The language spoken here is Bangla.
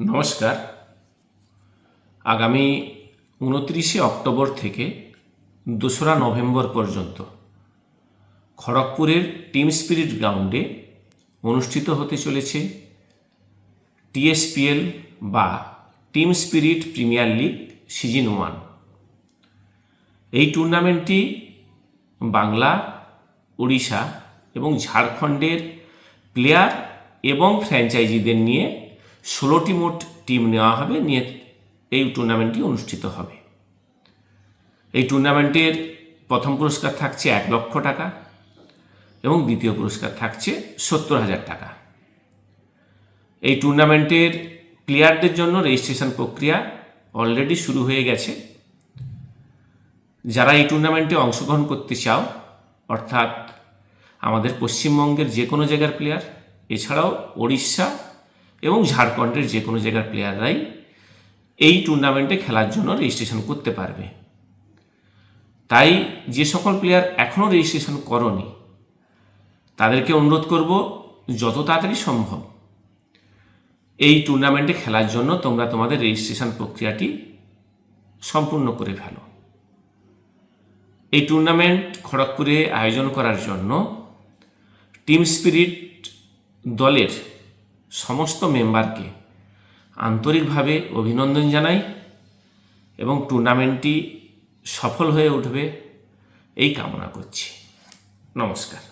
নমস্কার। আগামী 29শে অক্টোবর থেকে 2রা নভেম্বর পর্যন্ত খড়গপুরের টিম স্পিরিট গ্রাউন্ডে অনুষ্ঠিত হতে চলেছে টিএসপিএল বা team spirit premier league season 1। এই টুর্নামেন্টটি বাংলা, উড়িষ্যা এবং ঝাড়খণ্ডের প্লেয়ার এবং ফ্র্যাঞ্চাইজিদের নিয়ে 16টি মোট টিম নেওয়া হবে, নিয়ে এই টুর্নামেন্টটি অনুষ্ঠিত হবে। এই টুর্নামেন্টের প্রথম পুরস্কার থাকছে 1 লক্ষ টাকা এবং দ্বিতীয় পুরস্কার থাকছে 70,000 টাকা। এই টুর্নামেন্টের প্লেয়ারদের জন্য রেজিস্ট্রেশন প্রক্রিয়া অলরেডি শুরু হয়ে গেছে। যারা এই টুর্নামেন্টে অংশগ্রহণ করতে চাও, অর্থাৎ আমাদের পশ্চিমবঙ্গের যে কোনো জায়গার প্লেয়ার, এছাড়াও ওড়িশা এবং ঝাড়খণ্ডের যে কোনো জায়গার প্লেয়াররাই এই টুর্নামেন্টে খেলার জন্য রেজিস্ট্রেশন করতে পারবে। তাই যে সকল প্লেয়ার এখনও রেজিস্ট্রেশন করনি তাদেরকে অনুরোধ করব, যত তাড়াতাড়ি সম্ভব এই টুর্নামেন্টে খেলার জন্য তোমরা তোমাদের রেজিস্ট্রেশন প্রক্রিয়াটি সম্পূর্ণ করে ফেলো। এই টুর্নামেন্ট খড়গপুরে আয়োজন করার জন্য টিম স্পিরিট দলের সমস্ত মেম্বারকে আন্তরিকভাবে অভিনন্দন জানাই এবং টুর্নামেন্টটি সফল হয়ে উঠবে এই কামনা করছি। নমস্কার।